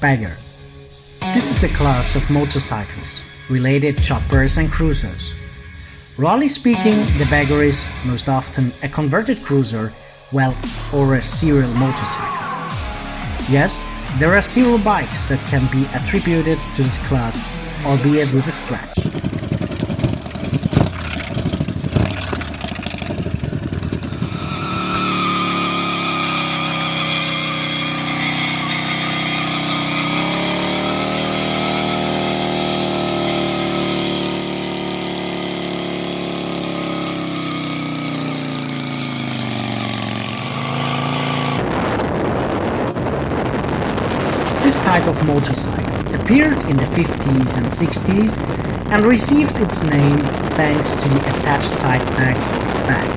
Bagger. This is a class of motorcycles, related choppers and cruisers. Roughly speaking, the Bagger is most often a converted cruiser, well, or a serial motorcycle. Yes, there are serial bikes that can be attributed to this class, albeit with a stretch. This type of motorcycle appeared in the 50s and 60s and received its name thanks to the attached side bag's bag.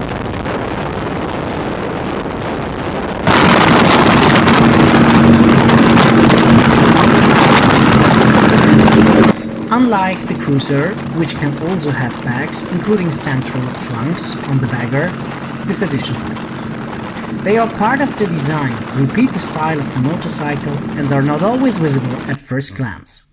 Unlike the cruiser, which can also have bags, including central trunks on the Bagger, this edition bike. They are part of the design, repeat the style of the motorcycle, and are not always visible at first glance.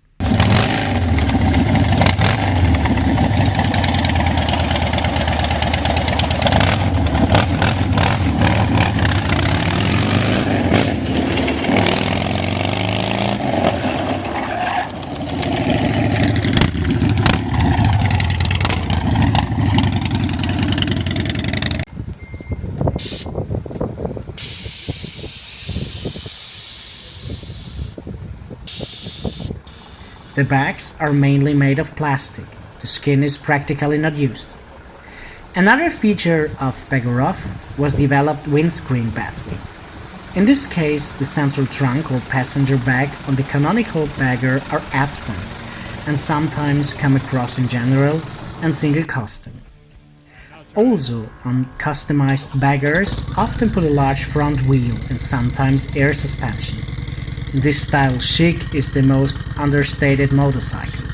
The bags are mainly made of plastic. The skin is practically not used. Another feature of beggerow was developed windscreen batwing. In this case, the central trunk or passenger bag on the canonical Bagger are absent and sometimes come across in general and single custom. Also, on customized Baggers often put a large front wheel and sometimes air suspension. In this style, chic is the most understated motorcycle.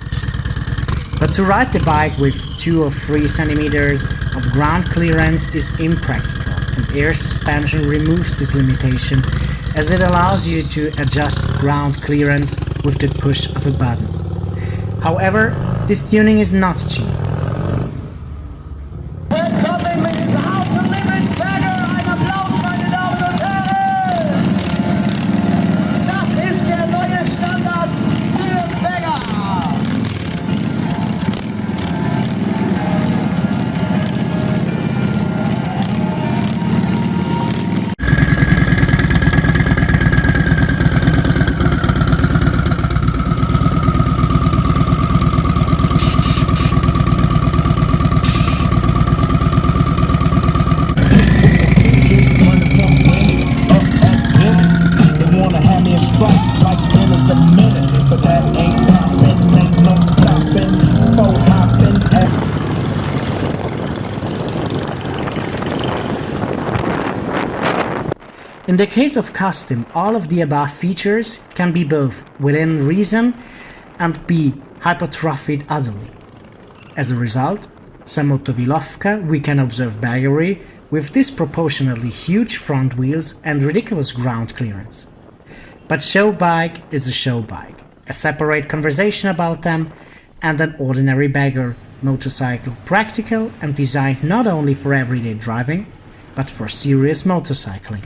But to ride the bike with 2 or 3 centimeters of ground clearance is impractical, and air suspension removes this limitation as it allows you to adjust ground clearance with the push of a button. However, this tuning is not cheap. In the case of custom, all of the above features can be both within reason and be hypertrophied utterly. As a result, some motowilovka we can observe baggery with disproportionately huge front wheels and ridiculous ground clearance. But show bike is a show bike, a separate conversation about them, and an ordinary Bagger motorcycle, practical and designed not only for everyday driving, but for serious motorcycling.